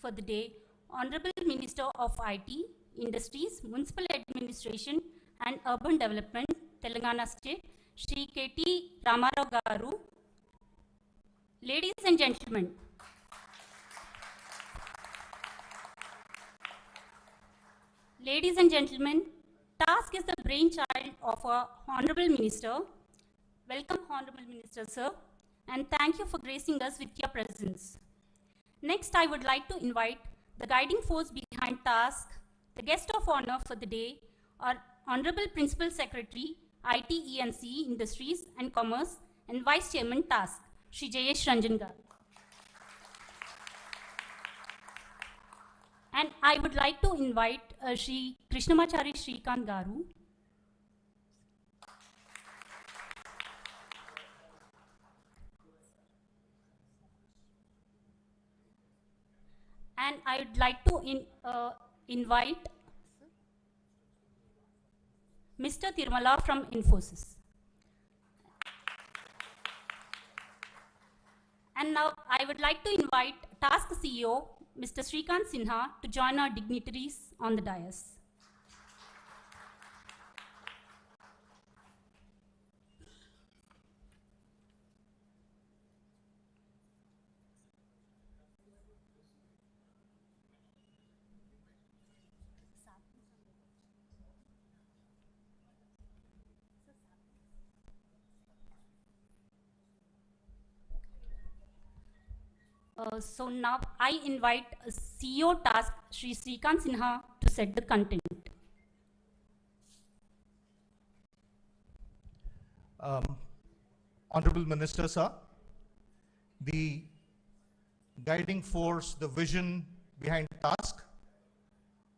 for the day, Honorable Minister of IT, Industries, Municipal Administration and Urban Development, Telangana State, Shri KT Ramarao Garu. Ladies and gentlemen, task is the brainchild of our Honorable Minister. Welcome, Honorable Minister, sir, and thank you for gracing us with your presence. Next, I would like to invite the guiding force behind task, the guest of honor for the day, our Honorable Principal Secretary, IT, E&C, Industries and Commerce, and Vice Chairman Task, Shri Jayesh Ranjan Garu. And I would like to invite Shri Krishnamachari Shrikant Garu. And I would like to invite Mr. Tirumala from Infosys. And now I would like to invite Task CEO, Mr. Srikant Sinha, to join our dignitaries on the dais. So now I invite CEO Task, Shri Srikant Sinha, to set the content. Honorable Minister, sir, the guiding force, the vision behind task,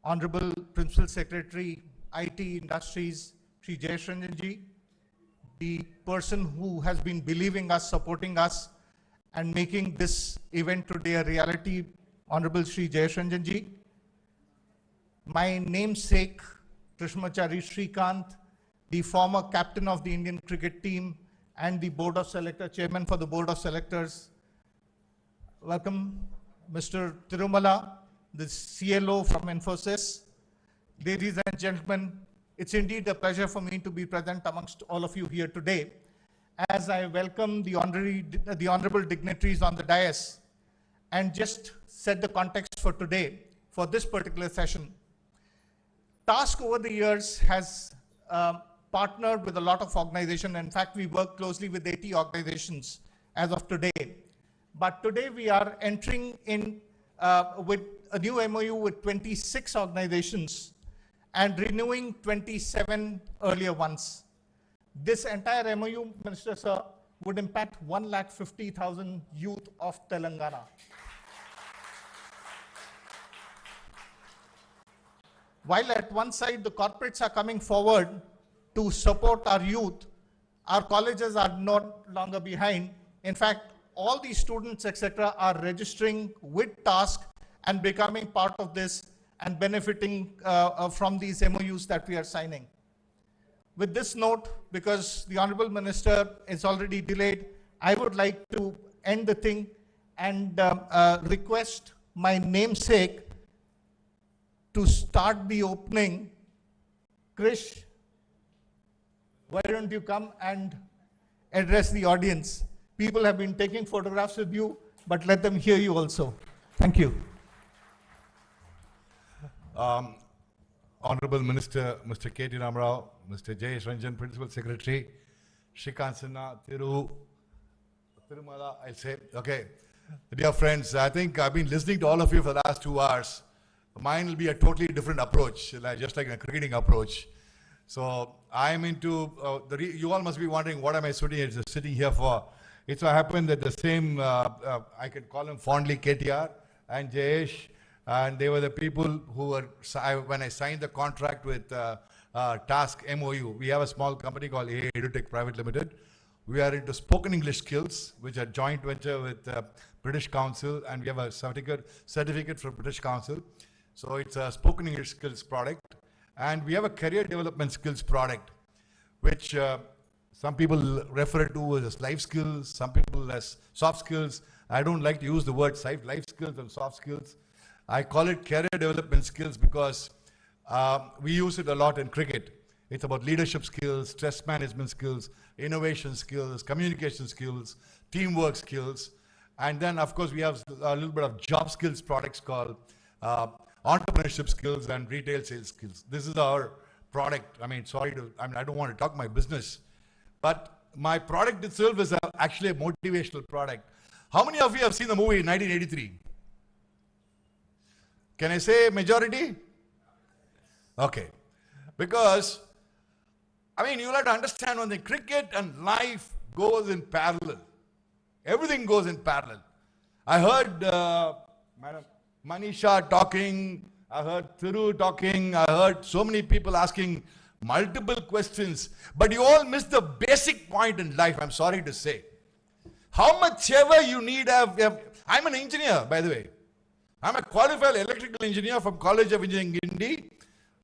Honorable Principal Secretary, IT Industries, Shri Jayesh Ranjan ji, the person who has been believing us, supporting us, and making this event today a reality, Honorable Shri Jayesh Ranjan ji, my namesake, Krishnamachari Shrikant, the former captain of the Indian cricket team and the Board of Selectors, Chairman for the Board of Selectors. Welcome, Mr. Tirumala, the CLO from Infosys. Ladies and gentlemen, it's indeed a pleasure for me to be present amongst all of you here today. As I welcome the honorable dignitaries on the dais and just set the context for today, for this particular session. Task over the years has partnered with a lot of organizations. In fact, we work closely with 80 organizations as of today. But today we are entering in with a new MoU with 26 organizations and renewing 27 earlier ones. This entire MoU, Minister Sir, would impact 150,000 youth of Telangana. While at one side the corporates are coming forward to support our youth, our colleges are no longer behind. In fact, all these students, etc., are registering with Task and becoming part of this and benefiting from these MoUs that we are signing. With this note, because the Honorable Minister is already delayed, I would like to end the thing and request my namesake to start the opening. Krish, why don't you come and address the audience? People have been taking photographs with you, but let them hear you also. Thank you. Honorable Minister, Mr. KT Ramarao, Mr. Jayesh Ranjan, Principal Secretary, Srikant Sinha, Tirumala, I'll say. Okay. Dear friends, I think I've been listening to all of you for the last 2 hours. Mine will be a totally different approach, just like a cricketing approach. So I'm into, you all must be wondering, what am I sitting here for? It so happened that the same, I can call him fondly KTR and Jayesh, and they were the people who were, when I signed the contract with Task MoU, we have a small company called EduTech Private Limited. We are into spoken English skills, which are joint venture with British Council, and we have a certificate from British Council. So it's a spoken English skills product. And we have a career development skills product, which some people refer to as life skills, some people as soft skills. I don't like to use the word life skills and soft skills. I call it career development skills because we use it a lot in cricket. It's about leadership skills, stress management skills, innovation skills, communication skills, teamwork skills. And then, of course, we have a little bit of job skills products called entrepreneurship skills and retail sales skills. This is our product. I mean, I don't want to talk my business, but my product itself is actually a motivational product. How many of you have seen the movie 1983? Can I say majority? Okay. Because, I mean, you'll have to understand when the cricket and life goes in parallel. Everything goes in parallel. I heard Madam Manisha talking, I heard Thiru talking, I heard so many people asking multiple questions, but you all missed the basic point in life, I'm sorry to say. How much ever you need I'm an engineer, by the way. I'm a qualified electrical engineer from College of Engineering, India.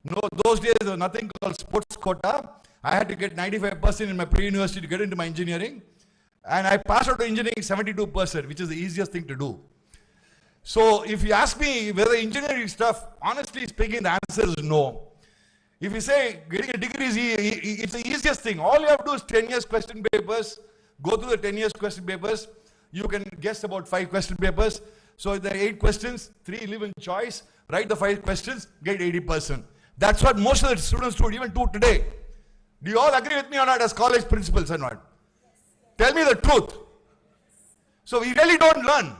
No, those days there was nothing called sports quota. I had to get 95% in my pre-university to get into my engineering. And I passed out to engineering 72%, which is the easiest thing to do. So if you ask me whether engineering stuff, honestly speaking, the answer is no. If you say getting a degree is it's the easiest thing. All you have to do is 10 years question papers, go through the 10 years question papers. You can guess about 5 question papers. So if there are 8 questions, 3 live in choice, write the 5 questions, get 80%. That's what most of the students do, even do today. Do you all agree with me or not as college principals or not? Tell me the truth. So we really don't learn.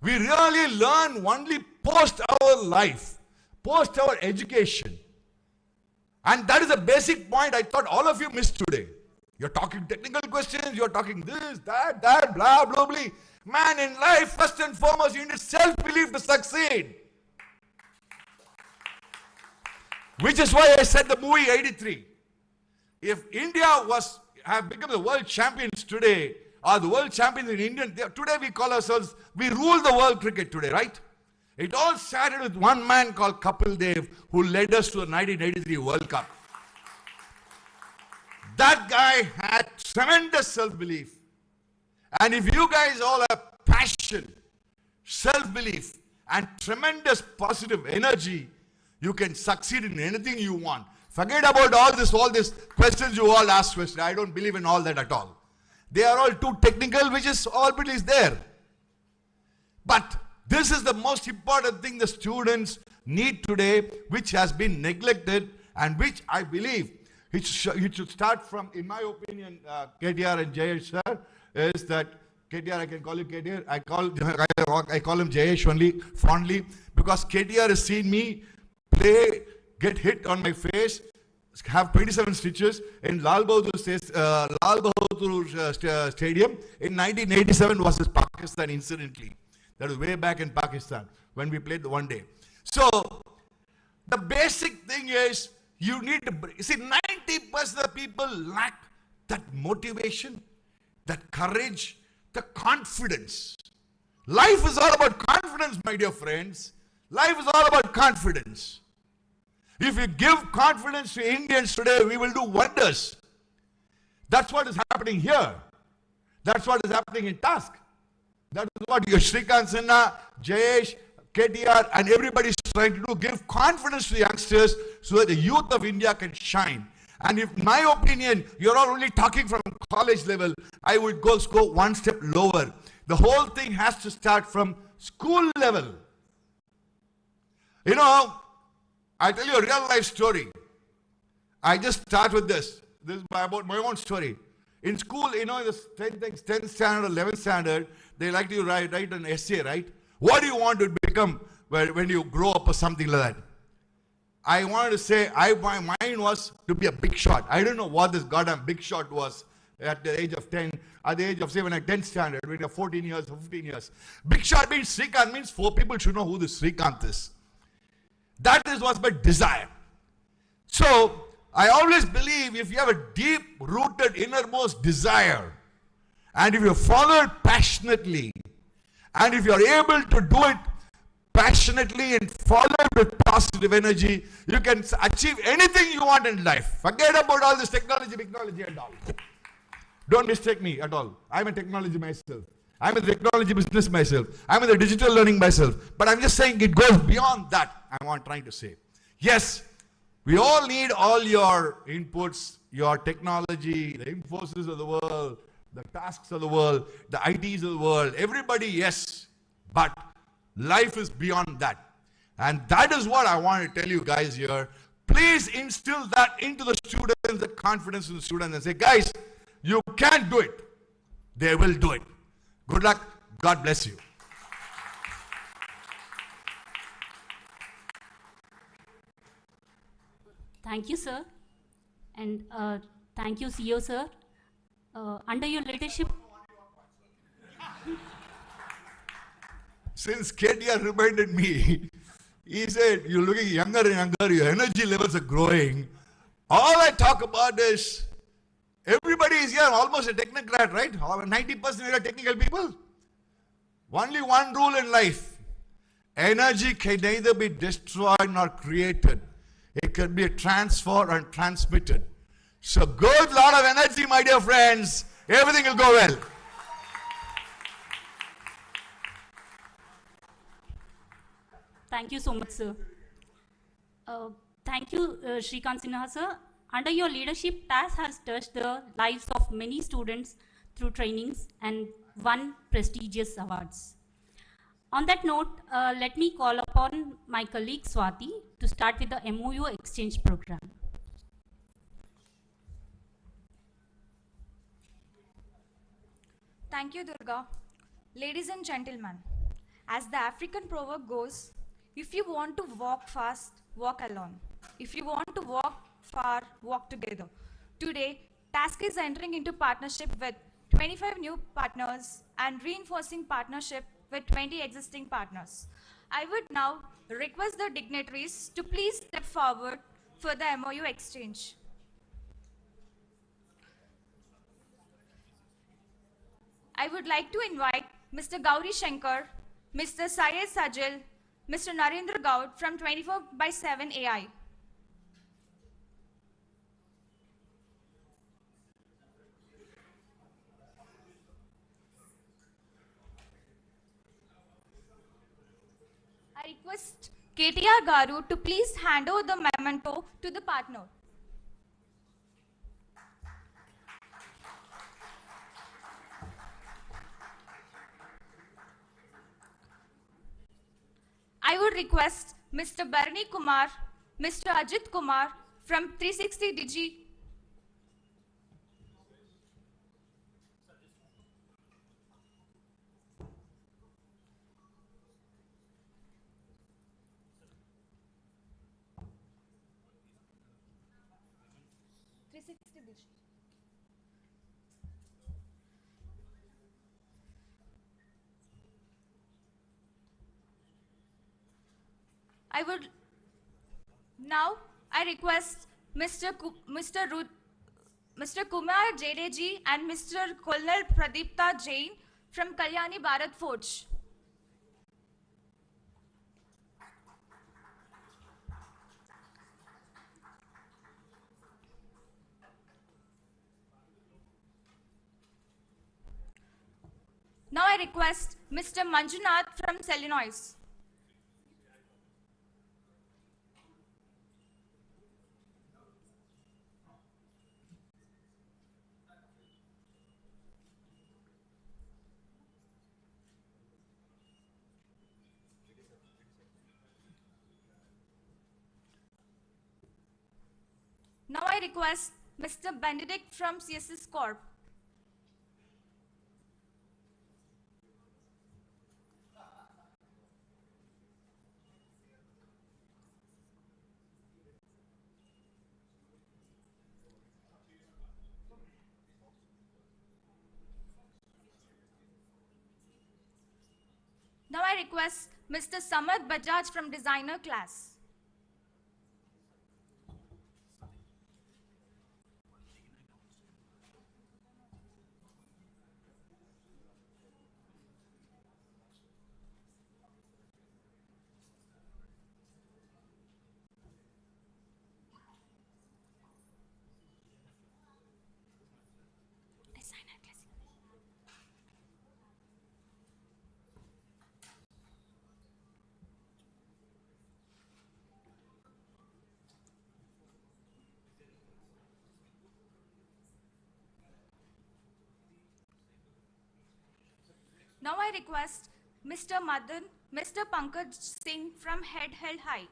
We really learn only post our life, post our education. And that is a basic point I thought all of you missed today. You're talking technical questions, you're talking this, that, blah, blah, blah. Man, in life, first and foremost, you need self-belief to succeed. Which is why I said the movie 83. If India have become the world champions today, or the world champions in India, today we call ourselves, we rule the world cricket today, right? It all started with one man called Kapil Dev, who led us to the 1983 World Cup. That guy had tremendous self-belief. And if you guys all have passion, self-belief, and tremendous positive energy, you can succeed in anything you want. Forget about all this questions you all ask questions. I don't believe in all that at all. They are all too technical, which is already there. But this is the most important thing the students need today, which has been neglected and which I believe it should start from, in my opinion, KTR and Jayesh sir, is that KTR, I can call you KTR, I call him Jayesh only fondly, because KTR has seen me play, get hit on my face, have 27 stitches in Lal Bahadur Stadium in 1987 versus Pakistan, incidentally. That was way back in Pakistan when we played the one day. So the basic thing is you need to see 90% of people lack that motivation, that courage, the confidence. Life is all about confidence, my dear friends. Life is all about confidence. If you give confidence to Indians today, we will do wonders. That's what is happening here. That's what is happening in Task. That is what Shrikant Sinha, Jayesh, KTR, and everybody is trying to do. Give confidence to the youngsters so that the youth of India can shine. And if, in my opinion, you're all only talking from college level, I would go one step lower. The whole thing has to start from school level. You know, I'll tell you a real life story. I just start with this. This is about my own story. In school, you know, in the 10th standard, 11th standard, they like to write an essay, right? What do you want to become when you grow up or something like that? I wanted to say, my mind was to be a big shot. I don't know what this goddamn big shot was at the age of 10, at the age of, say, when I 10th standard, when you're 14 years or 15 years. Big shot means Srikant means 4 people should know who this Srikant is. That was my desire. So, I always believe if you have a deep-rooted innermost desire, and if you follow it passionately, and if you're able to do it passionately and follow it with positive energy, you can achieve anything you want in life. Forget about all this technology and all. Don't mistake me at all. I'm a technology myself. I'm in the technology business myself. I'm in the digital learning myself. But I'm just saying it goes beyond that. I'm trying to say. Yes, we all need all your inputs, your technology, the Infosys of the world, the tasks of the world, the ITs of the world. Everybody, yes. But life is beyond that. And that is what I want to tell you guys here. Please instill that into the students, the confidence in the students, and say, guys, you can do it. They will do it. Good luck. God bless you. Thank you, sir. And thank you, CEO, sir. Under your leadership, Since KTR reminded me, he said, you're looking younger and younger, your energy levels are growing. All I talk about is, everybody is here, almost a technocrat, right? 90% are technical people. Only one rule in life. Energy can neither be destroyed nor created. It can be transferred and transmitted. So good lot of energy, my dear friends. Everything will go well. thank you so much, sir. Thank you, Shrikant Sinha, sir. Under your leadership, TAS has touched the lives of many students through trainings and won prestigious awards. On that note, let me call upon my colleague Swati to start with the MoU exchange program. Thank you, Durga. Ladies and gentlemen, as the African proverb goes, if you want to walk fast, walk alone. If you want to walk far, walk together. Today, Task is entering into partnership with 25 new partners and reinforcing partnership with 20 existing partners. I would now request the dignitaries to please step forward for the MOU exchange. I would like to invite Mr. Gauri Shankar, Mr. Syed Sajil, Mr. Narendra Gaud from 24/7 AI. I request KTR Garu to please hand over the memento to the partner. I would request Mr. Barni Kumar, Mr. Ajit Kumar from 360 Digi. I would now I request Mr. Kumar Jadeji and Mr. Colonel Pradipta Jain from Kalyani Bharat Forge. Now I request Mr. Manjunath from Selenois. Now I request Mr. Benedict from CSS Corp. Now I request Mr. Samad Bajaj from Designer Class. Designer Class. Now I request Mr. Madan, Mr. Pankaj Singh from Head Held High.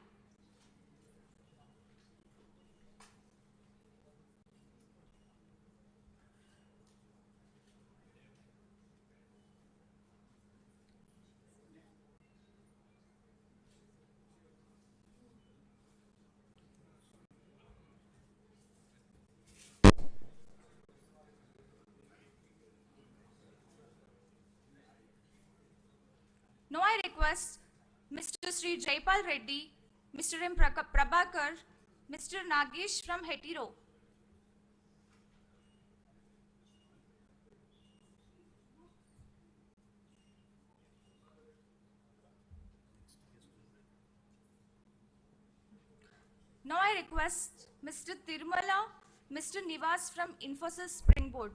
Now I request Mr. Sri Jaipal Reddy, Mr. M. Prabhakar, Mr. Nagesh from Hetero. Now I request Mr. Tirumala, Mr. Nivas from Infosys Springboard.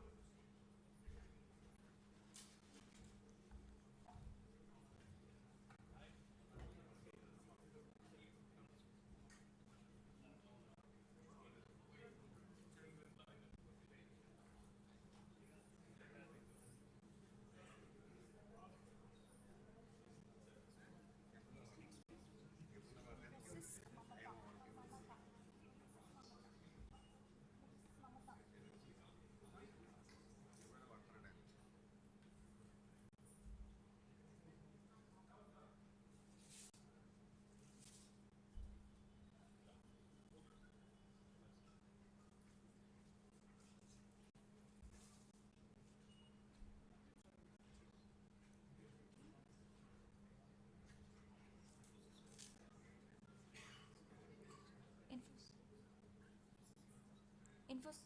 Infosys.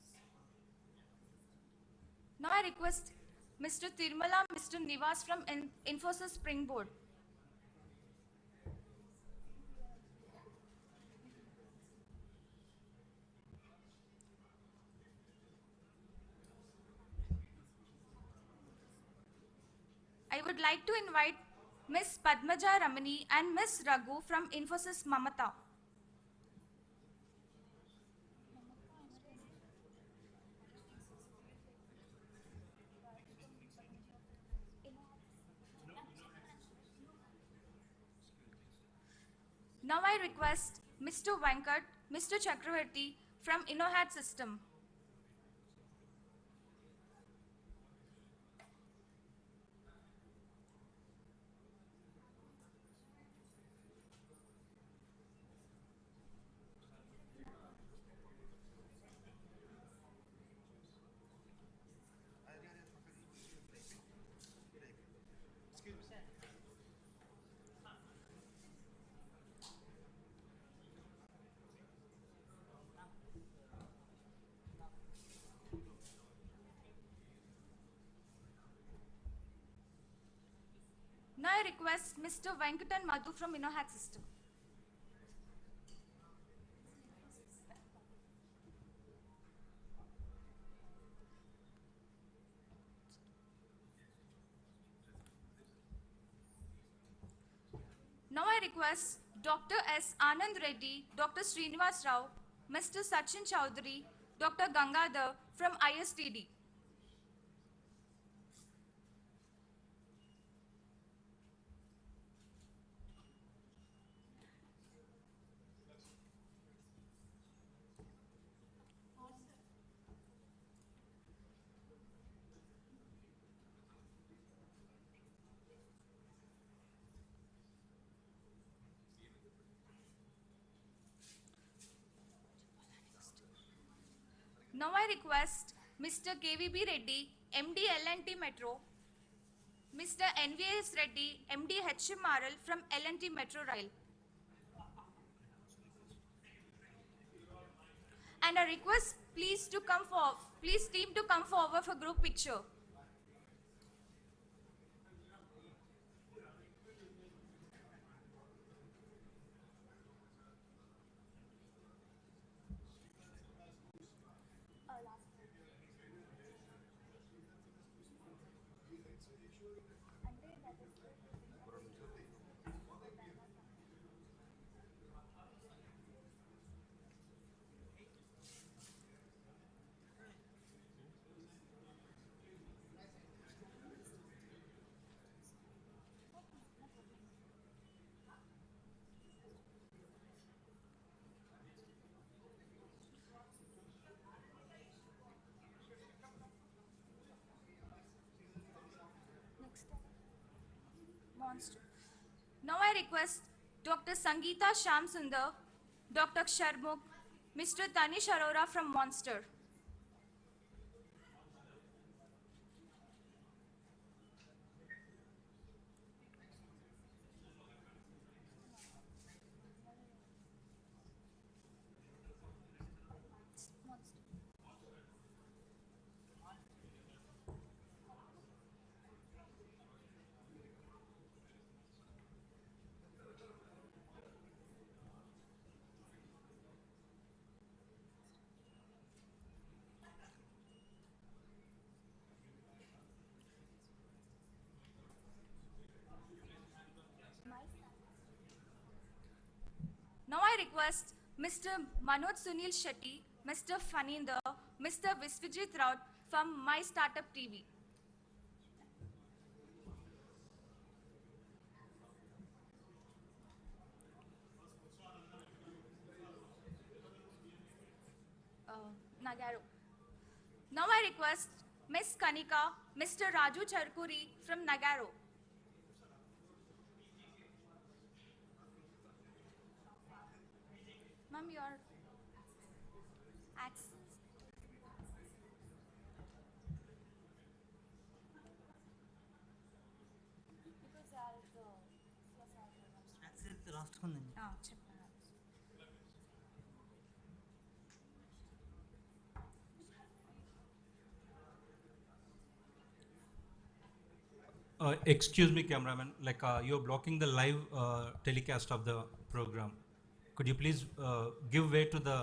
Now I request Mr. Tirumala, Mr. Nivas from Infosys Springboard. I would like to invite Ms. Padmaja Ramani and Ms. Raghu from Infosys Mamata. Now I request Mr. Venkat, Mr. Chakravarti from InnoHat System. Now I request Mr. Venkat Madhu from InnoHat System. Now I request Dr. S. Anand Reddy, Dr. Srinivas Rao, Mr. Sachin Chowdhury, Dr. Gangadhar from ISTD. Now I request Mr. KVB Reddy, MD L&T Metro, Mr. NVS Reddy, MD HMRL from L&T Metro Rail. And a request, please team to come forward for group picture. I request Dr. Sangeeta Shamsundar, Dr. Sharmukh, Mr. Tanish Arora from Monster. Now I request Mr. Manoj Sunil Shetty, Mr. Faninder, Mr. Visvajit Raut from My Startup TV. Nagaro. Now I request Miss Kanika, Mr. Raju Charkuri from Nagaro. Ma'am, your access. చెప్పండి. Excuse me, cameraman. You're blocking the live telecast of the program. Could you please give way to the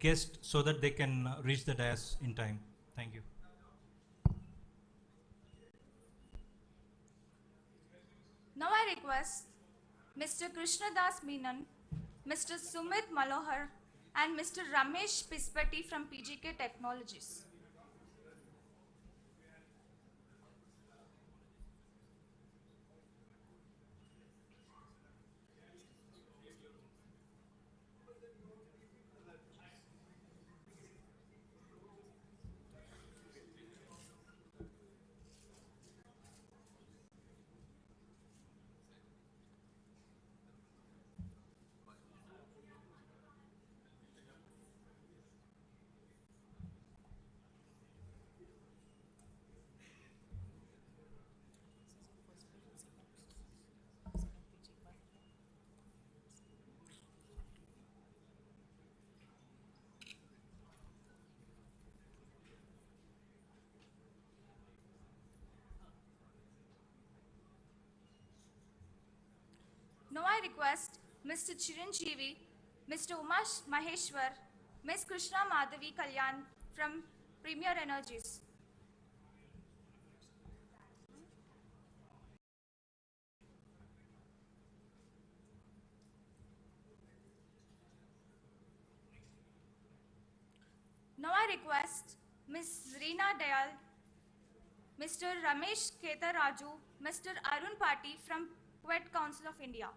guest so that they can reach the dais in time? Thank you. Now I request Mr. Krishnadas Menon, Mr. Sumit Malohar, and Mr. Ramesh Pispati from PGK Technologies. Now I request Mr. Chiranjeevi, Mr. Umash Maheshwar, Ms. Krishna Madhavi Kalyan from Premier Energies. Now I request Ms. Reena Dayal, Mr. Ramesh Ketaraju, Mr. Arun Pati from Kuwait Council of India.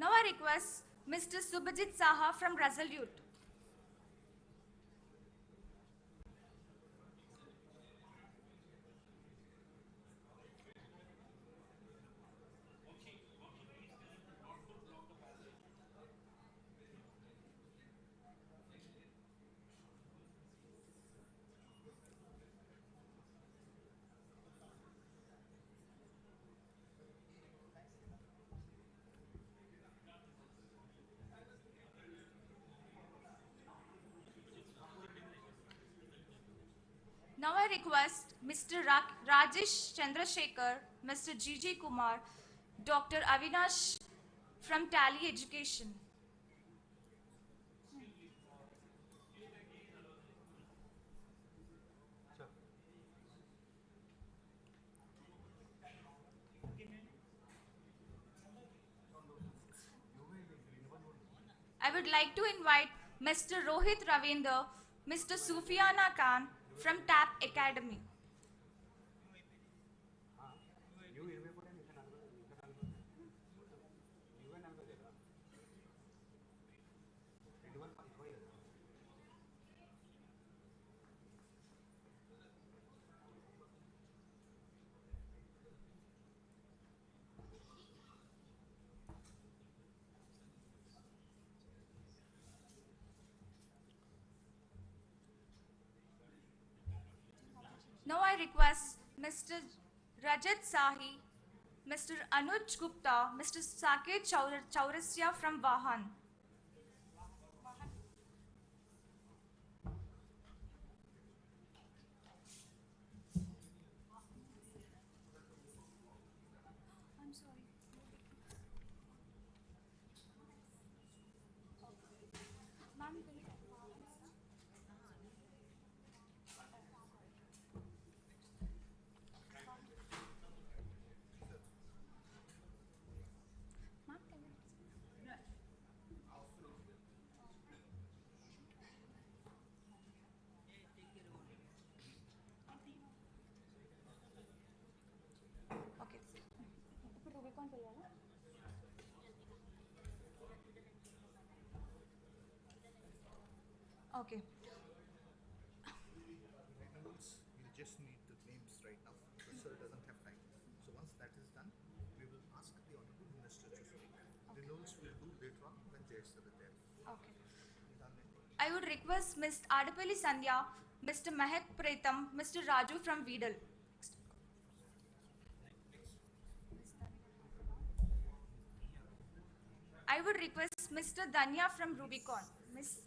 Now I request Mr. Subhajit Saha from Resolute. Now I request Mr. Rajesh Chandrasekhar, Mr. G.G. Kumar, Dr. Avinash from Tally Education. would like to invite Mr. Rohit Ravinder, Mr. Sufiana Khan from TAP Academy. Now I request Mr. Rajat Sahi, Mr. Anuj Gupta, Mr. Saket Chaurasya from Vahan. I'm sorry. Ma'am, okay. Okay. Reynolds, we'll just need the names right now because sir doesn't have time. So once that is done, we will ask the Honorable Minister to speak. Reynolds will do later on when Jay sir is there. Okay. I would request Ms. Adapalli Sandhya, Mr. Mahek Pretam, Mr. Raju from Weedle. I would request Mr. Danya from Rubicon. Miss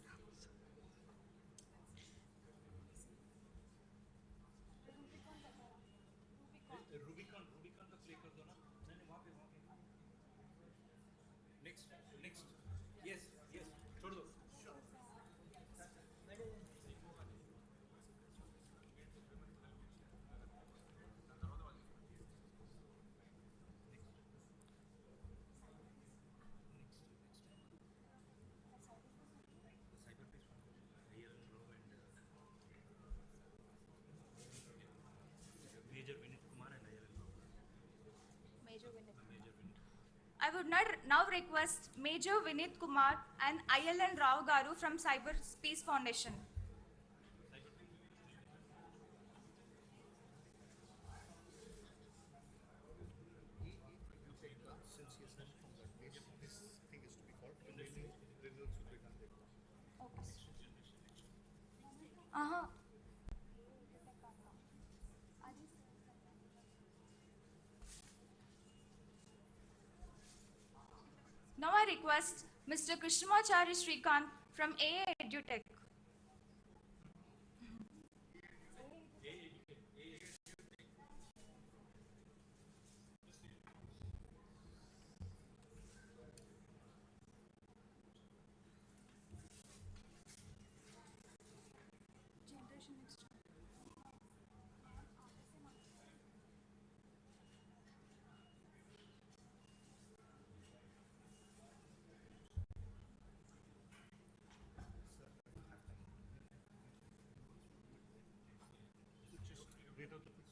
I would now request Major Vinit Kumar and ILN Rao Garu from Cyber Space Foundation. Since he is not from that place, this thing is to be called. Reynolds will be done later. Uh-huh. Now I request Mr. Krishnamachari Srikant from AA EduTech. Read out the please.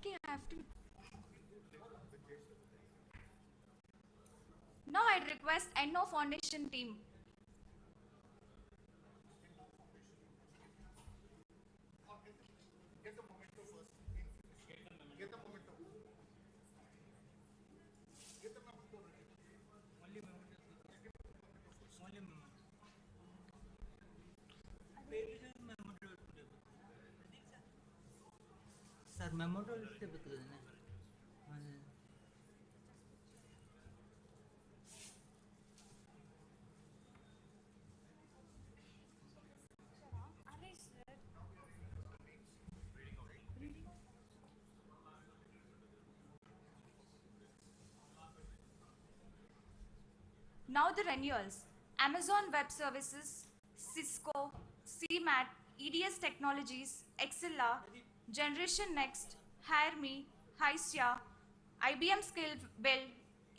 Okay, I have to. Now I request NO Foundation team. Get the memento first. Get the memento. Get the memento ready. Sir memento ಇಷ್ಟೇ ಬೇಕಿದೆ Now the renewals: Amazon Web Services, Cisco, CMAT, EDS Technologies, Excella, Generation Next, Hire Me, Hysia, IBM Skill Build,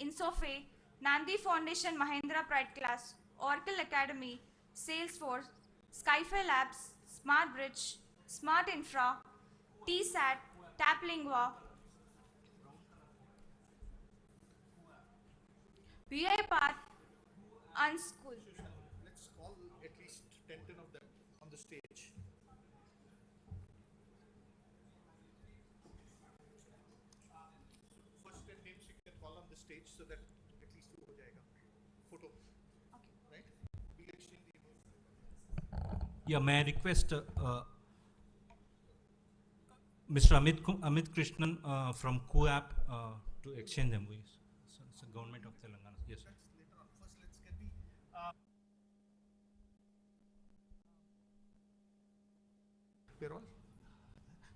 Insofe, Nandi Foundation Mahindra Pride Class, Oracle Academy, Salesforce, Skyfi Labs, Smart Bridge, Smart Infra, TSAT, Taplingua, UiPath, Unschool. Let's call at least 10 of them on the stage. First 10 names you can call on the stage so that at least two ho jayega. Photo. Okay. Right? We'll exchange the email. Yeah, may I request Mr. Amit Krishnan from QApp to exchange them, please. So it's the government of Telangana. Yes, sir. That's later on. First, let's get the. We're all.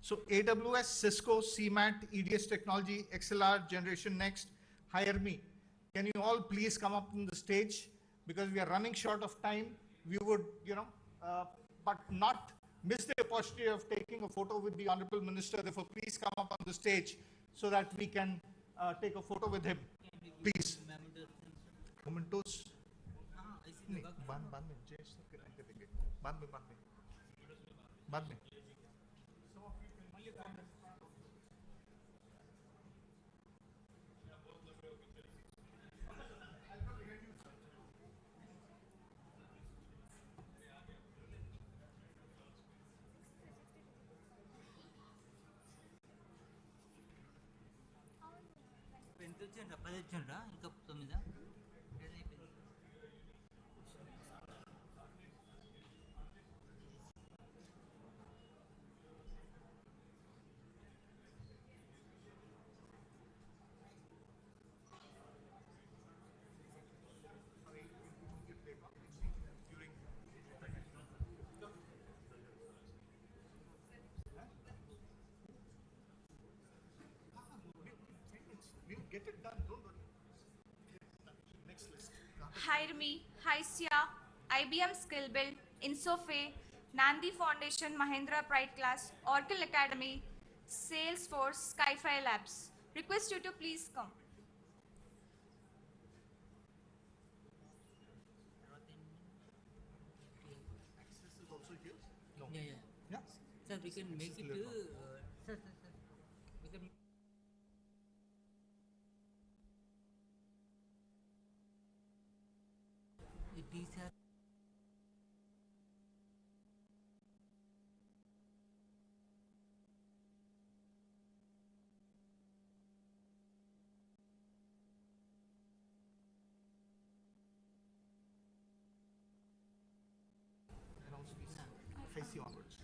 So AWS, Cisco, CMAT, EDS Technology, XLR, Generation Next, Hire Me. Can you all please come up on the stage? Because we are running short of time. We would, but not miss the opportunity of taking a photo with the Honorable Minister. Therefore, please come up on the stage so that we can take a photo with him. Please. Mementos. नहीं, बाद में जय sir के time पे देंगे बाद में ఇంకా 9 We'll get it done, don't worry. Next list. Hire Me, Hysia, IBM Skill Build, Insofe, Nandi Foundation Mahindra Pride Class, Oracle Academy, Salesforce, Skyfi Labs. Request you to please come. Access is also here? No. Yeah. Yeah? Sir, we can make it. later Sir. We can. These are. Announce these. Facey onwards.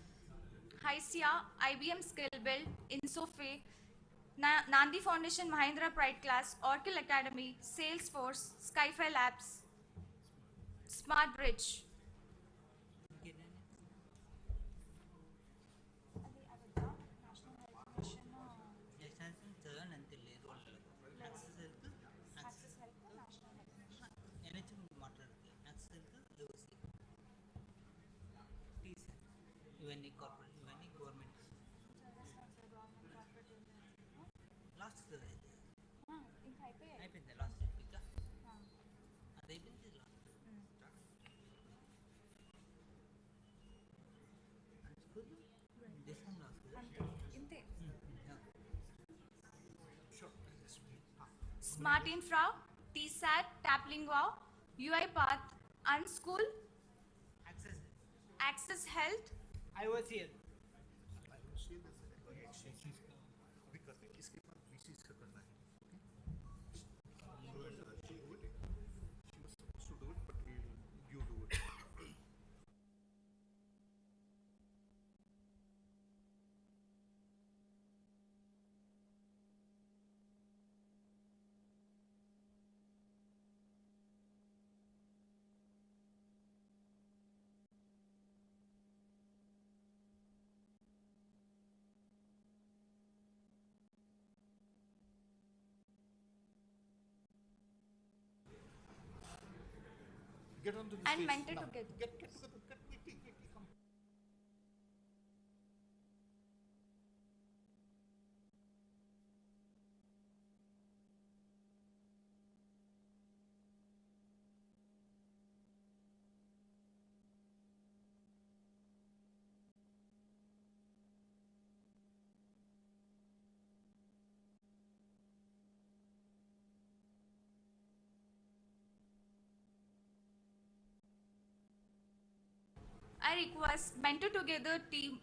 Hysia, IBM Skill Build, Insofe, Nandi Foundation Mahindra Pride Class, Oracle Academy, Salesforce, Skyfi Labs, Smart Bridge. చదవనంతే లేదు access health NHM మాట్లాడుతుంది access health OC ఇవన్నీ corporate ఇవన్నీ government last అయిపోయింది last ఇంకా అది అయిపోయింది last discount last ఇంతే. Sure. This way. Smart Infra, TSAT, Taplingua, UiPath, Unschool, access Access Health, I was here. I will say this exchange भी करते हैं इसके बाद VCs का करना है she was supposed to do it but you do it Get onto the and stage mentor now. together. Get together. Get quickly, come. I request mentor together team.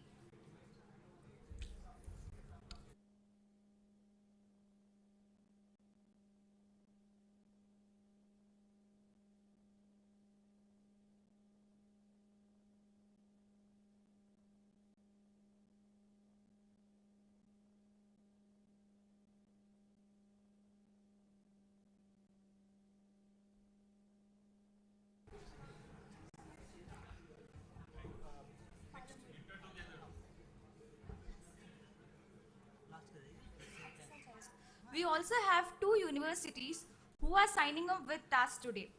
We also have two universities who are signing up with us today.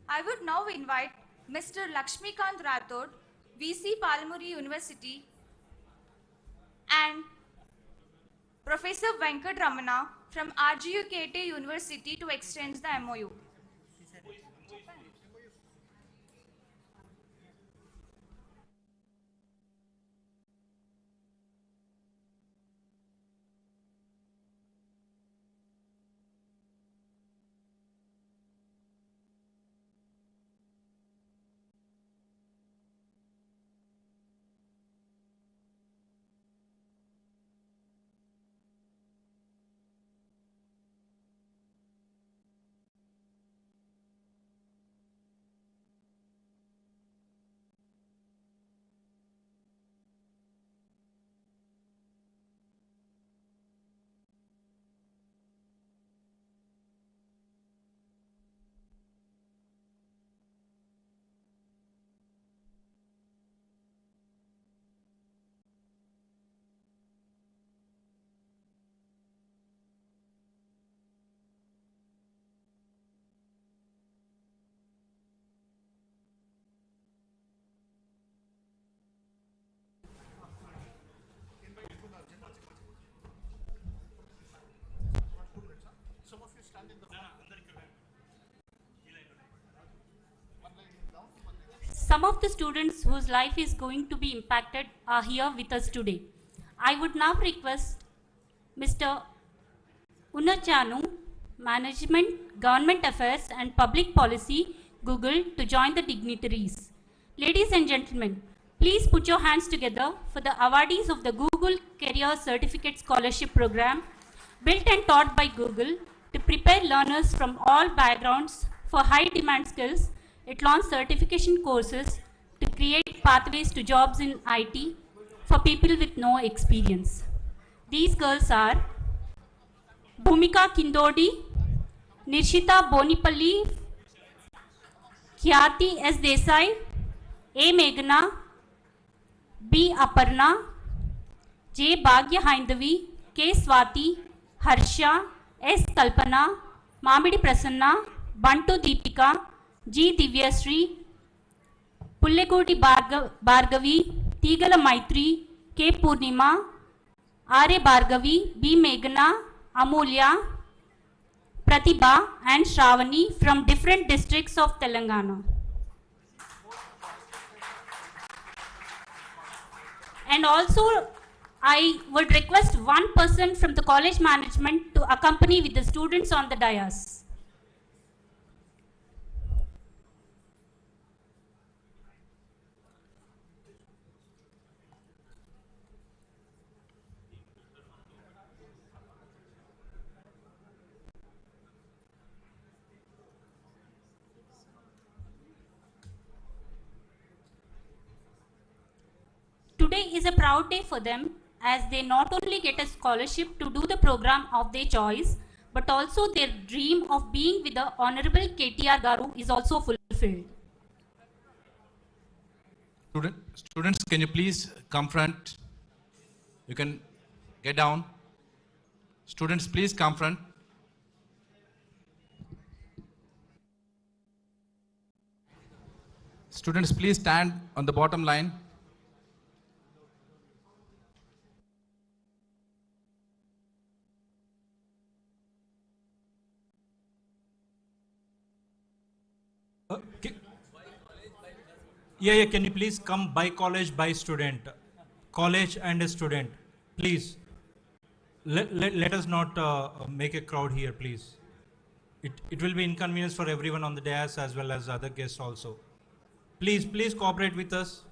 I would now invite Mr. Lakshmikant Rathod, VC Palamuri University, and Professor Venkat Ramana from RGUKT University to exchange the MoU. Some of you stand in the front. Some of the students whose life is going to be impacted are here with us today. I would now request Mr. Unachanu, Management, Government Affairs and Public Policy, Google, to join the dignitaries. Ladies and gentlemen, please put your hands together for the awardees of the Google Career Certificate Scholarship Program, built and taught by Google to prepare learners from all backgrounds for high-demand skills. It launched certification courses to create pathways to jobs in IT for people with no experience. These girls are Bhumika Kindodi, Nirshita Bonipalli, Khyati S. Desai, A. Meghna, B. Aparna, J. Bhagya Haindavi, K. Swati, Harsha, S. Kalpana, Mamidi Prasanna, Bantu Deepika, G. Divyasri, Pullegodi Bhargavi, Tigala Maitri, K. Purnima, R.A. Bhargavi, B. Meghna, Amulya, Pratibha and Shravani from different districts of Telangana. And also, I would request one person from the college management to accompany with the students on the dais. Today is a proud day for them as they not only get a scholarship to do the program of their choice, but also their dream of being with the Honorable KTR Garu is also fulfilled. Students, can you please come front? You can get down. Students, please come front. Students, please stand on the bottom line. Ki- yeah, can you please come by college, by student? College and a student. Please, let us not make a crowd here, please. It will be inconvenience for everyone on the dais as well as other guests also. Please cooperate with us.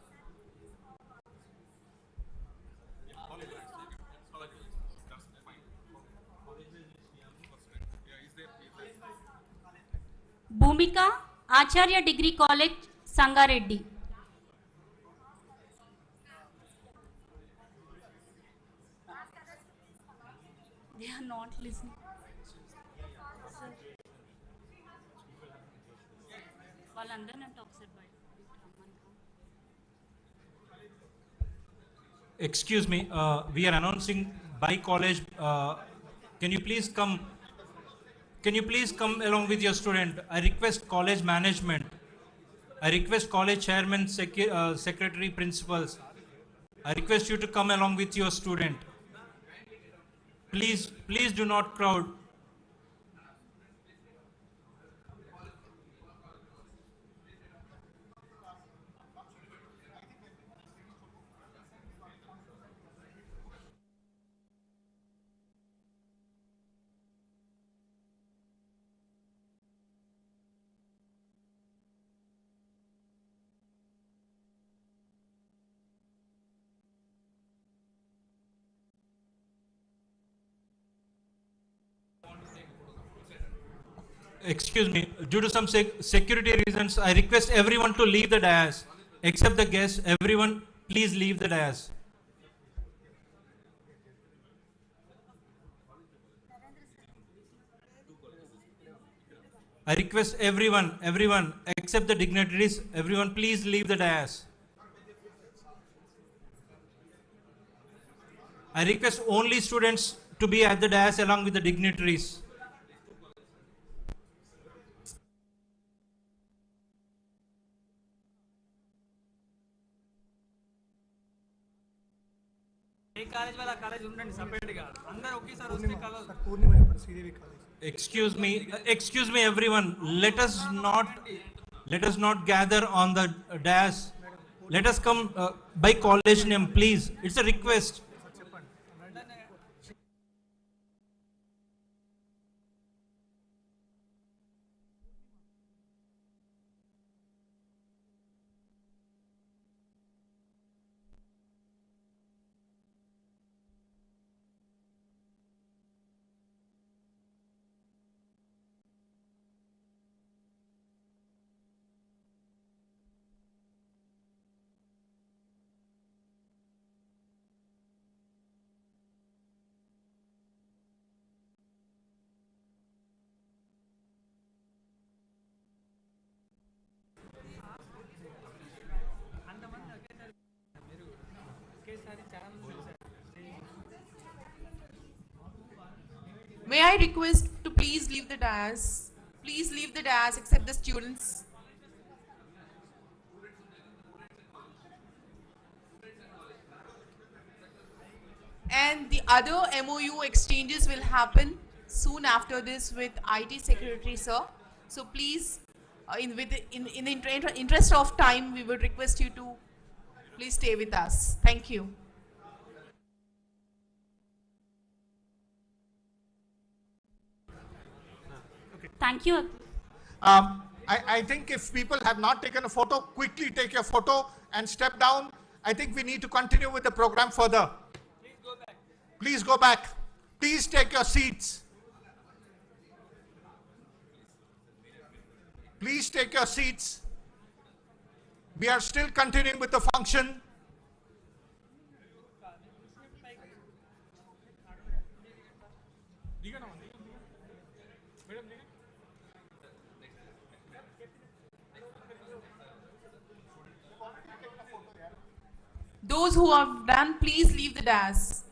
Bhumika, Acharya Degree College, Sangareddy. They are not listening. వాళ్ళందరూ నన్ను ఒకసారి బయట Excuse me, we are announcing by college. Can you please come? Can you please come along with your student? I request college management. I request college chairman, secretary, principals. I request you to come along with your student. Please do not crowd. Excuse me, due to some security reasons, I request everyone to leave the dais, except the guests. Everyone, please leave the dais. I request everyone, except the dignitaries, everyone, please leave the dais. I request only students to be at the dais along with the dignitaries. Excuse me, everyone. Let us not gather on the dais. Let us come by college name, please. It's a request. May I request to please leave the dais? Please leave the dais except the students. And the other MoU exchanges will happen soon after this with IT Secretary, sir. So please, in the interest of time, we would request you to please stay with us. Thank you. Thank you. I think if people have not taken a photo, quickly take your photo and step down. I think we need to continue with the program further. Please go back. Please take your seats. Please take your seats. We are still continuing with the function. Those who have done, please leave the dais.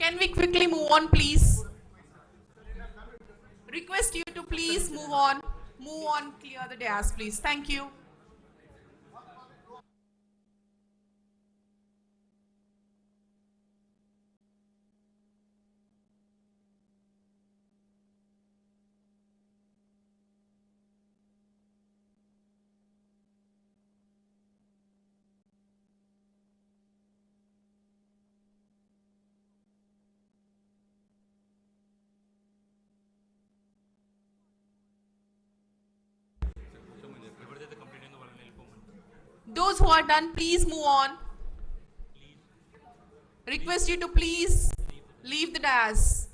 Can we quickly move on, please? Request you to please move on. Move on, clear the dais, please. Thank you. Those who are done, please move on. Request you to please leave the dais.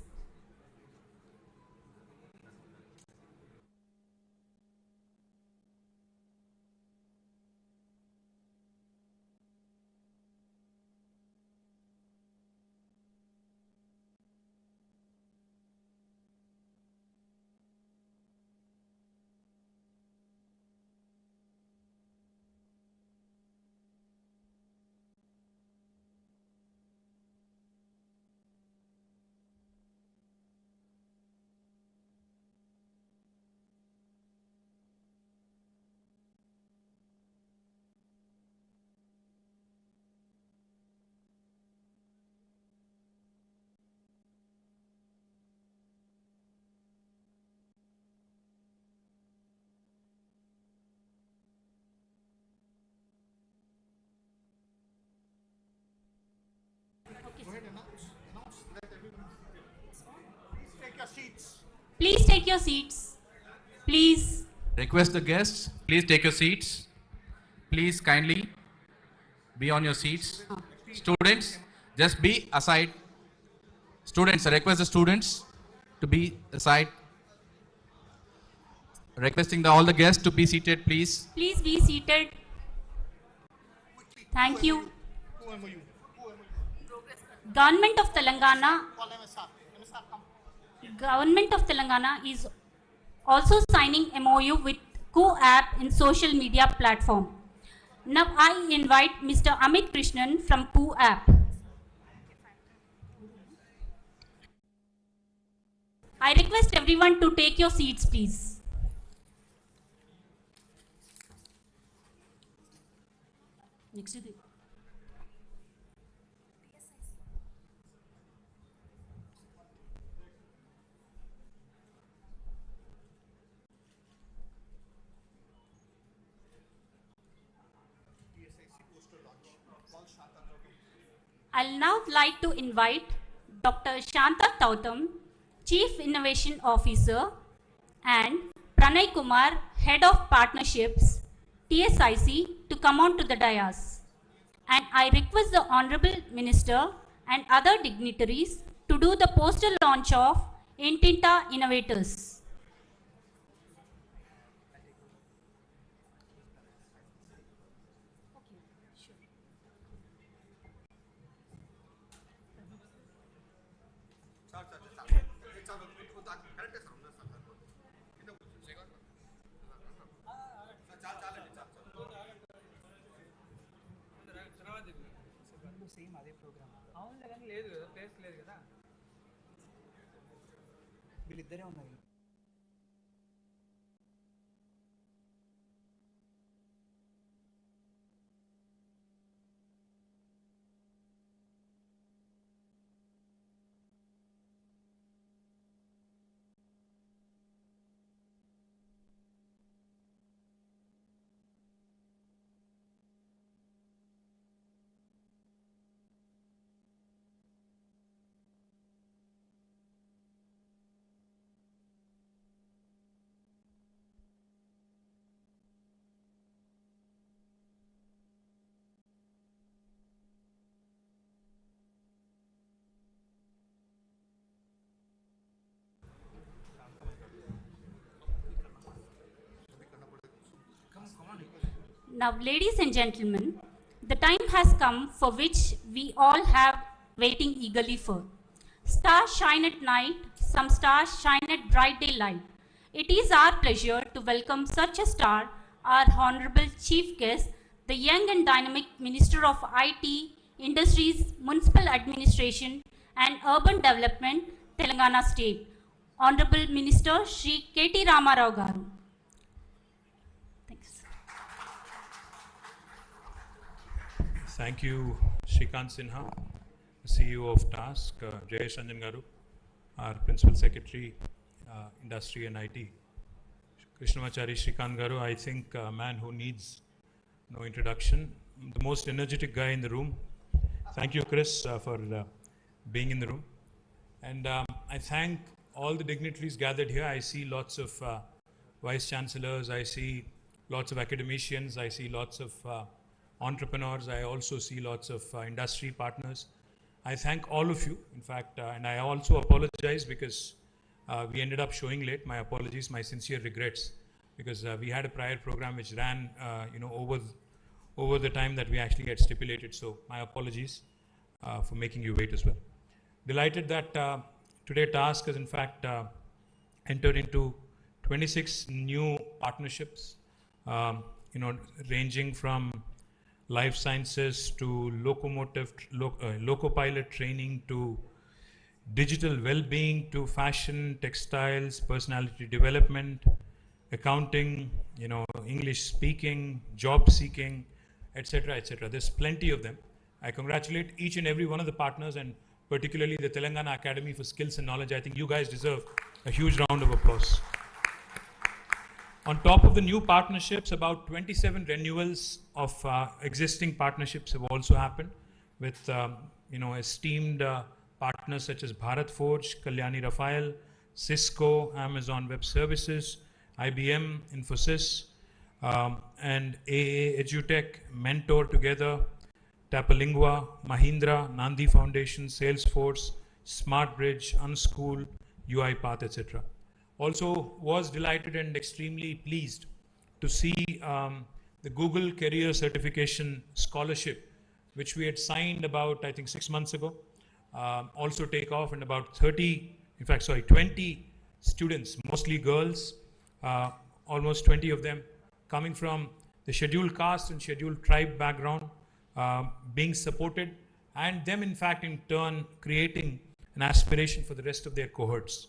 Please take your seats. Please. Request the guests, please take your seats. Please kindly be on your seats. Students, just be aside. Students, I request the students to be aside. Requesting all the guests to be seated, please. Please be seated. Thank you. Government of Telangana. Government of Telangana is also signing MoU with KTR in social media platform. Now I invite Mr. Amit Krishnan from KTR. I request everyone to take your seats, please. Next is I'll now like to invite Dr. Shanta Tautam, Chief Innovation Officer, and Pranay Kumar, Head of Partnerships, TSIC, to come on to the dais. And I request the Honorable Minister and other dignitaries to do the poster launch of Intinta Innovators. Same అదే programme అవును కానీ లేదు కదా place లేదు కదా వీళ్ళిద్దరే ఉన్నారు Now, ladies and gentlemen, the time has come for which we all have waiting eagerly for. Stars shine at night, some stars shine at bright daylight. It is our pleasure to welcome such a star, our Honorable Chief Guest, the young and dynamic Minister of IT, Industries, Municipal Administration, and Urban Development, Telangana State. Honorable Minister Shri KT Ramarao Garu. Thanks. Thank you, Shrikant Sinha, CEO of TASK, Jayesh Ranjan Garu, our Principal Secretary, Industry and IT. Krishnamachari Shrikant Garu, I think a man who needs no introduction, the most energetic guy in the room. Thank you, Chris, for being in the room. And I thank all the dignitaries gathered here. I see lots of vice chancellors, I see lots of academicians, I see lots of entrepreneurs, I also see lots of industry partners. I thank all of you, in fact, and I also apologize because we ended up showing late. My apologies, my sincere regrets, because we had a prior program which ran over the time that we actually had stipulated. So my apologies for making you wait as well. Delighted that today TASK has in fact entered into 26 new partnerships, ranging from life sciences to loco-pilot training to digital well-being to fashion, textiles, personality development, accounting, English speaking, job seeking, etc., etc. There's plenty of them. I congratulate each and every one of the partners, and particularly the Telangana Academy for Skills and Knowledge. I think you guys deserve a huge round of applause. On top of the new partnerships, about 27 renewals of existing partnerships have also happened with esteemed partners such as Bharat Forge, Kalyani Rafael, Cisco, Amazon Web Services, IBM, Infosys, and AA EduTech, Mentor Together, Tapalingua, Mahindra, Nandi Foundation, Salesforce, SmartBridge, Unschool, UiPath, etc. Also was delighted and extremely pleased to see the Google Career Certification Scholarship, which we had signed about, I think, 6 months ago, also take off, and about 20 students, mostly girls, almost 20 of them coming from the scheduled caste and scheduled tribe background, being supported, and them in fact in turn creating an aspiration for the rest of their cohorts.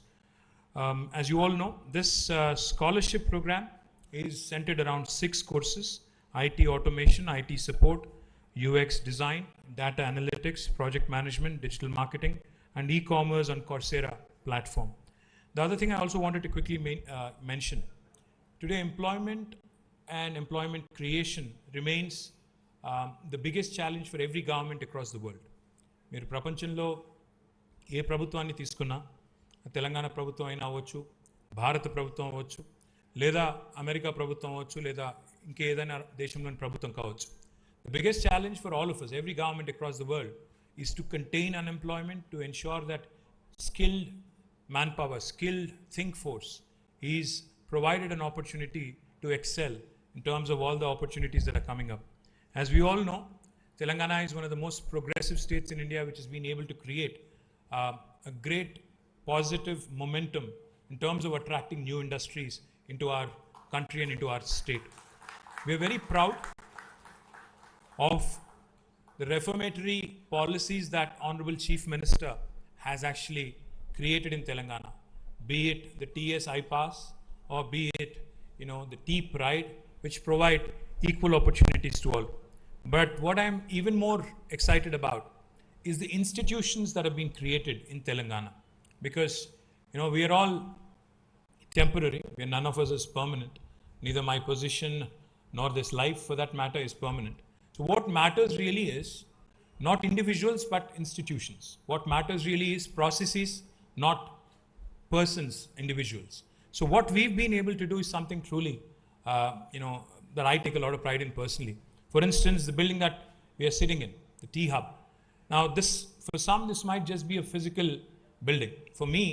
As you all know, this scholarship program is centered around 6 courses: IT automation, IT support, UX design, data analytics, project management, digital marketing, and e-commerce on Coursera platform. The other thing I also wanted to quickly mention, today employment and employment creation remains the biggest challenge for every government across the world. మీరు ప్రపంచంలో ఏ ప్రభుత్వాన్ని తీసుకున్నా, తెలంగాణ ప్రభుత్వం అయినా అవ్వచ్చు, భారత ప్రభుత్వం అవ్వచ్చు, లేదా అమెరికా ప్రభుత్వం అవ్వచ్చు, లేదా ఇంకేదైనా దేశంలోని ప్రభుత్వం కావచ్చు. The biggest challenge for all of us, every government across the world, is to contain unemployment, to ensure that skilled manpower, skilled think force is provided an opportunity to excel in terms of all the opportunities that are coming up. As we all know, Telangana is one of the most progressive states in India, which has been able to create a great positive momentum in terms of attracting new industries into our country and into our state. We are very proud of the reformatory policies that Honorable Chief Minister has actually created in Telangana, be it the TS iPass or be it the T-Pride, which provide equal opportunities to all. But what I'm even more excited about is the institutions that have been created in Telangana, because we are all temporary. None of us is permanent. Neither my position nor this life, for that matter, is permanent. So what matters really is not individuals but institutions. What matters really is processes, not persons, individuals. So what we've been able to do is something truly, that I take a lot of pride in personally. For instance, the building that we are sitting in, the T-Hub. Now for some, this might just be a physical building. For me,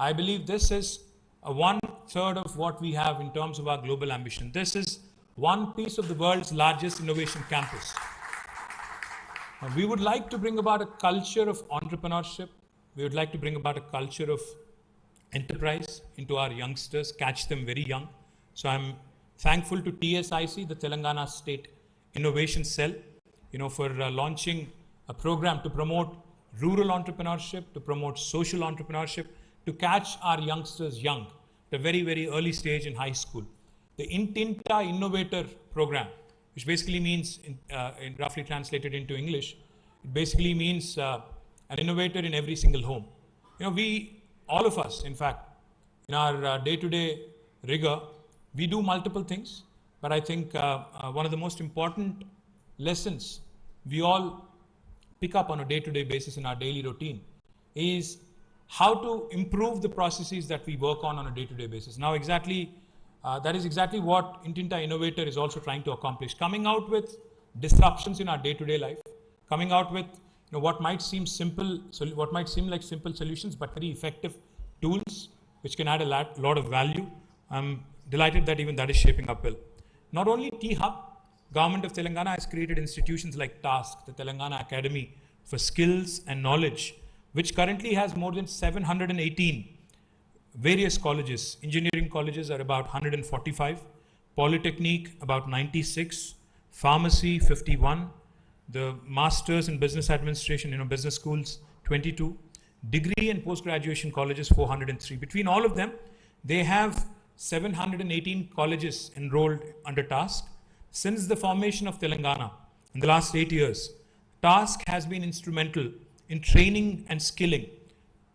I believe this is a 1/3 of what we have in terms of our global ambition. This is one piece of the world's largest innovation campus. We would like to bring about a culture of entrepreneurship. We would like to bring about a culture of enterprise into our youngsters, catch them very young. So I'm thankful to TSIC, the Telangana State Innovation Cell, for launching a program to promote rural entrepreneurship, to promote social entrepreneurship, to catch our youngsters young, at a very, very early stage in high school. The Intinta Innovator program, which basically means, in roughly translated into English, it basically means an innovator in every single home. You know, all of us, in fact, in our day-to-day rigor, we do multiple things, but I think one of the most important lessons we all pick up on a day-to-day basis in our daily routine is how to improve the processes that we work on a day-to-day basis. Now, that is exactly what Intinta Innovator is also trying to accomplish, coming out with disruptions in our day-to-day life, coming out with what might seem like simple solutions, but very effective tools which can add a lot of value. I'm delighted that even that is shaping up well. Not only T-Hub, Government of Telangana has created institutions like TASK, the Telangana Academy for Skills and Knowledge, which currently has more than 718 various colleges. Engineering colleges are about 145, Polytechnic about 96, Pharmacy 51, the Masters in Business Administration, business schools 22, degree and post-graduation colleges 403. Between all of them, they have 718 colleges enrolled under TASK. Since the formation of Telangana in the last 8 years, TASK has been instrumental in training and skilling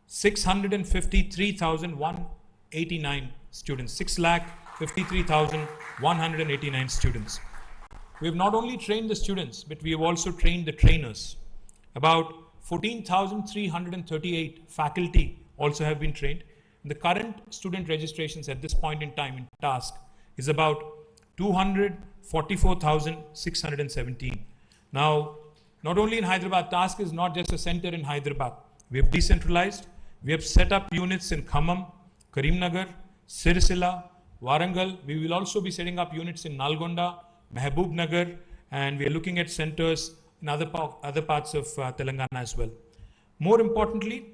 653,189 students, 6,53,189 students. We have not only trained the students, but we have also trained the trainers. About 14,338 faculty also have been trained. The current student registrations at this point in time in TASK is about 244,617. Now, not only in Hyderabad, TASK is not just a center in Hyderabad. We have decentralized. We have set up units in Khammam, Karimnagar, Sirisila, Warangal. We will also be setting up units in Nalgonda, Mehboob Nagar, and we are looking at centers in other parts of Telangana as well. More importantly,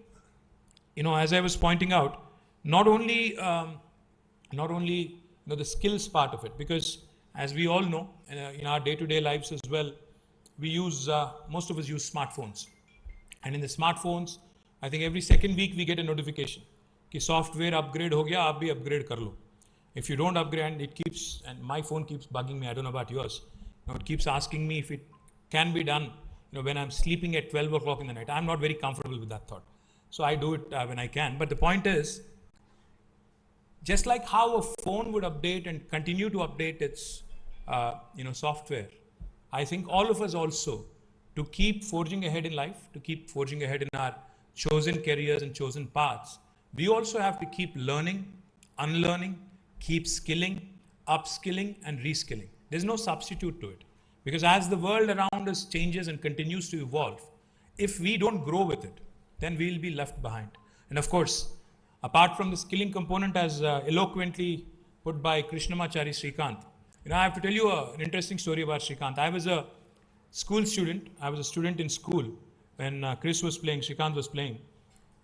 as I was pointing out, not only the skills part of it, because as we all know, in our day-to-day lives as well, we use, most of us use smartphones. And in the smartphones, I think every second week we get a notification कि software upgrade हो गया, आप भी upgrade कर लो. If you don't upgrade, and my phone keeps bugging me, I don't know about yours. It keeps asking me if it can be done, when I'm sleeping at 12 o'clock in the night. I'm not very comfortable with that thought. So I do it when I can. But the point is, just like how a phone would update and continue to update its, software, I think all of us also, to keep forging ahead in life, to keep forging ahead in our chosen careers and chosen paths, we also have to keep learning, unlearning, keep skilling, upskilling and reskilling. There's no substitute to it. Because as the world around us changes and continues to evolve, if we don't grow with it, then we'll be left behind. And of course, apart from the skilling component as eloquently put by Krishnamachari Srikanth, I have to tell you an interesting story about Srikanth. I was a school student. I was a student in school when Chris was playing, Srikanth was playing.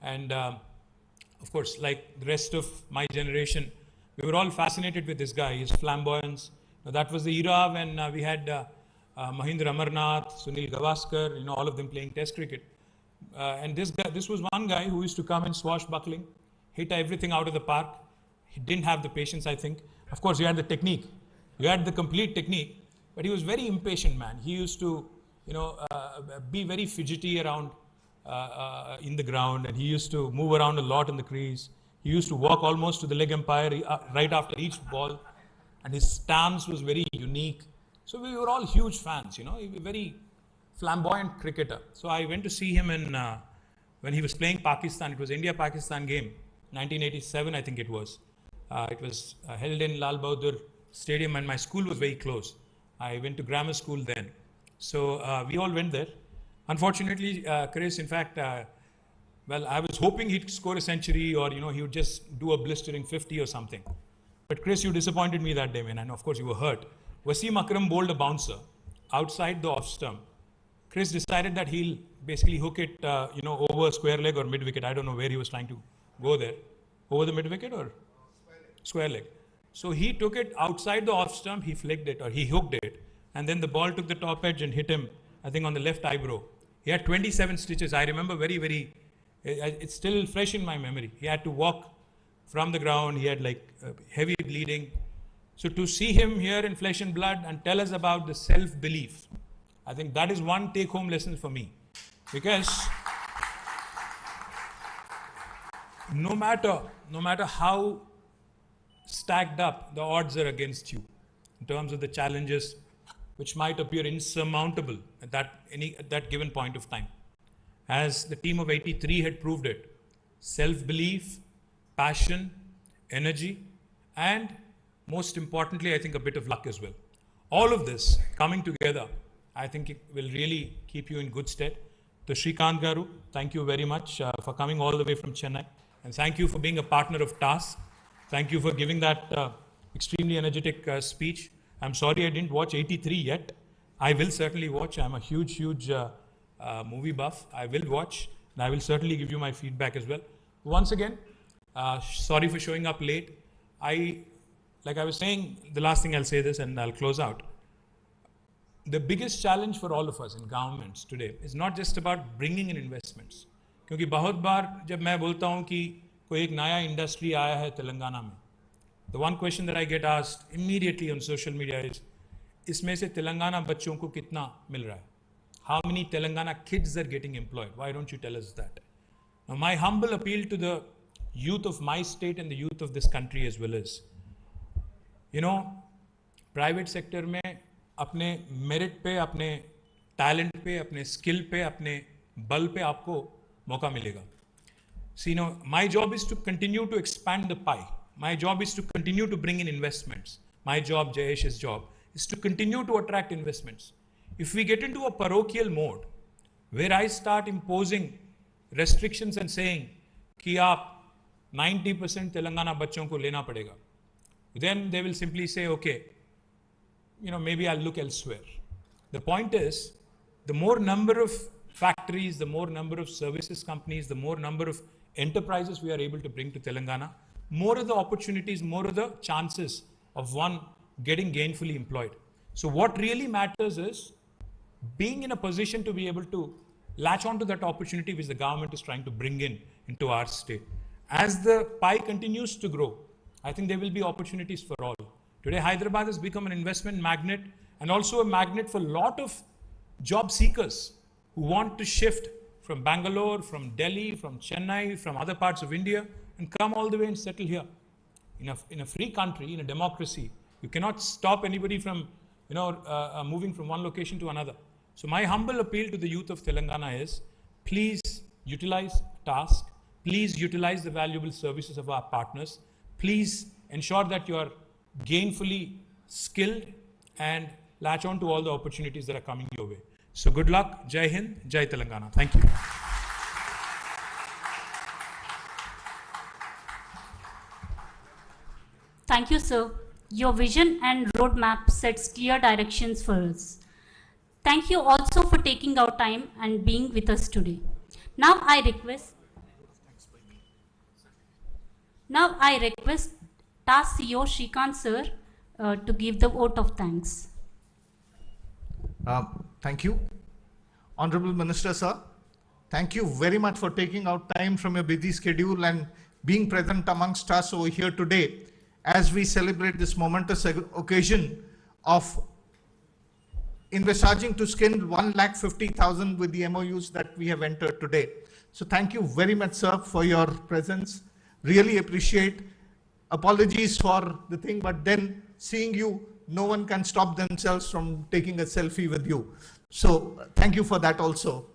And of course, like the rest of my generation, we were all fascinated with this guy, his flamboyance. That was the era when we had Mahindra Amarnath, Sunil Gavaskar, all of them playing test cricket. And this was one guy who used to come in swashbuckling, hit everything out of the park. He didn't have the patience, I think. Of course, he had the technique. He had the complete technique, but he was very impatient man. He used to, be very fidgety around in the ground, and he used to move around a lot in the crease. He used to walk almost to the leg umpire right after each ball, and his stance was very unique. So we were all huge fans, he was a very flamboyant cricketer. So I went to see him when he was playing Pakistan. It was India-Pakistan game, 1987 I think it was. It was held in Lal Bahadur Stadium, and my school was very close. I went to grammar school then. So we all went there. Unfortunately, Chris, in fact, I was hoping he'd score a century or, he would just do a blistering 50 or something. But Chris, you disappointed me that day, man. And of course, you were hurt. Wasim Akram bowled a bouncer outside the off stump. Chris decided that he'll basically hook it, over square leg or mid wicket. I don't know where he was trying to go there. Over the mid wicket or square leg. So he took it outside the off stump, he flicked it or he hooked it. And then the ball took the top edge and hit him, I think, on the left eyebrow. He had 27 stitches. I remember it's still fresh in my memory. He had to walk from the ground. He had like heavy bleeding. So to see him here in flesh and blood and tell us about the self-belief, I think that is one take-home lesson for me. Because no matter how stacked up the odds are against you in terms of the challenges which might appear insurmountable at that given point of time. As the team of 83 had proved it, self-belief, passion, energy, and most importantly, I think a bit of luck as well. All of this coming together, I think it will really keep you in good stead. So Shrikant Garu, thank you very much for coming all the way from Chennai. And thank you for being a partner of TASK. Thank you for giving that extremely energetic speech. I'm sorry I didn't watch 83 yet. I will certainly watch. I'm a huge movie buff. I will watch, and I will certainly give you my feedback as well. Once again, sorry for showing up late. Like I was saying, the last thing I'll say this and I'll close out. The biggest challenge for all of us in governments today is not just about bringing in investments. क्योंकि बहुत बार जब मैं बोलता हूँ कि कोई एक नया इंडस्ट्री आया है तेलंगाना में, the one question that I get asked immediately on social media is, इसमें से तेलंगाना बच्चों को कितना मिल रहा है? How many Telangana kids are getting employed? Why don't you tell us that? Now, my humble appeal to the youth of my state and the youth of this country as well is, private sector में अपने merit पे, अपने talent पे, अपने skill पे, अपने बल पे आपको मौका मिलेगा. See, my job is to continue to expand the pie. My job is to continue to bring in investments. My job, Jayesh's job, is to continue to attract investments. If we get into a parochial mode, where I start imposing restrictions and saying कि आप 90% तेलंगाना बच्चों को लेना पड़ेगा, then they will simply say, okay, maybe I'll look elsewhere. The point is, the more number of factories, the more number of services companies, the more number of enterprises we are able to bring to Telangana, more of the opportunities, more of the chances of one getting gainfully employed. So what really matters is being in a position to be able to latch onto that opportunity which the government is trying to bring into our state. As the pie continues to grow, I think there will be opportunities for all. Today, Hyderabad has become an investment magnet and also a magnet for a lot of job seekers who want to shift from Bangalore, from Delhi, from Chennai, from other parts of India, and come all the way and settle here. In a free country, in a democracy, you cannot stop anybody from moving from one location to another. So my humble appeal to the youth of Telangana is, please utilize TASK, please utilize the valuable services of our partners, please ensure that you are gainfully skilled and latch on to all the opportunities that are coming your way. So good luck, Jai Hind, Jai Telangana. Thank you. Thank you, sir. Your vision and roadmap sets clear directions for us. Thank you also for taking our time and being with us today. Now I request TASK CEO Shrikant sir to give the vote of thanks. Thank you. Honorable Minister sir, thank you very much for taking out time from your busy schedule and being present amongst us over here today as we celebrate this momentous occasion of envisaging to skin 150,000 with the MOUs that we have entered today. So thank you very much, sir, for your presence. Really appreciate. Apologies for the thing, but then seeing you, no one can stop themselves from taking a selfie with you. So thank you for that also.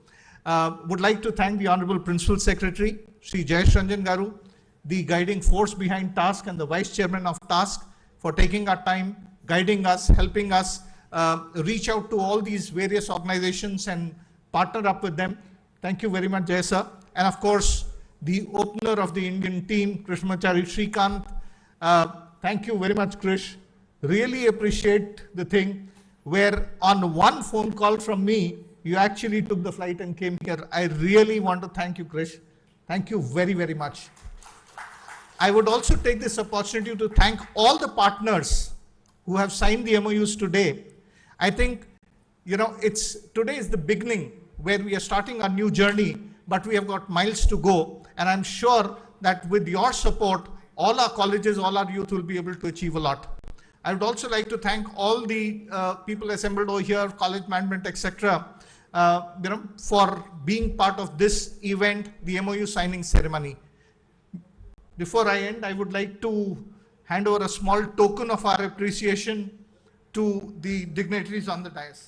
Would like to thank the Honorable Principal Secretary, Sri Jayesh Ranjan Garu, the guiding force behind TASK and the Vice Chairman of TASK for taking our time, guiding us, helping us reach out to all these various organizations and partner up with them. Thank you very much, Jay sir. And of course, the opener of the Indian team, Krishnamachari Shrikant. Thank you very much, Krish. Really appreciate the thing where on one phone call from me, you actually took the flight and came here. I really want to thank you, Krish. Thank you very, very much. I would also take this opportunity to thank all the partners who have signed the MOUs today. I think, today is the beginning where we are starting a new journey, but we have got miles to go. And I'm sure that with your support, all our colleges, all our youth will be able to achieve a lot. I would also like to thank all the people assembled over here, college management, etc., for being part of this event, the MOU signing ceremony. Before I end, I would like to hand over a small token of our appreciation to the dignitaries on the dais.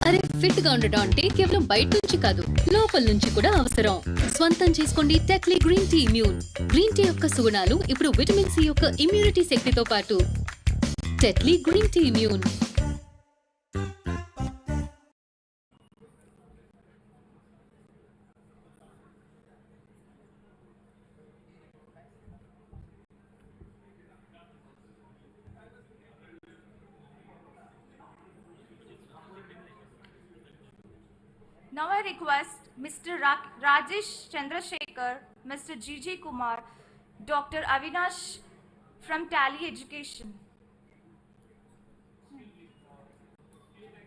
అరే fit గా ఉండటం అంటే కేవలం బయట నుంచి కాదు, లోపల నుంచి కూడా అవసరం. స్వంతం చేసుకోండి Tetley green tea immune. Green tea యొక్క సుగుణాలు ఇప్పుడు విటమిన్ సి యొక్క ఇమ్యూనిటీ శక్తితో పాటు Tetley green tea immune. Now I request Mr. Rajesh Chandrasekhar, Mr. G.J. Kumar, Dr. Avinash from Tally Education.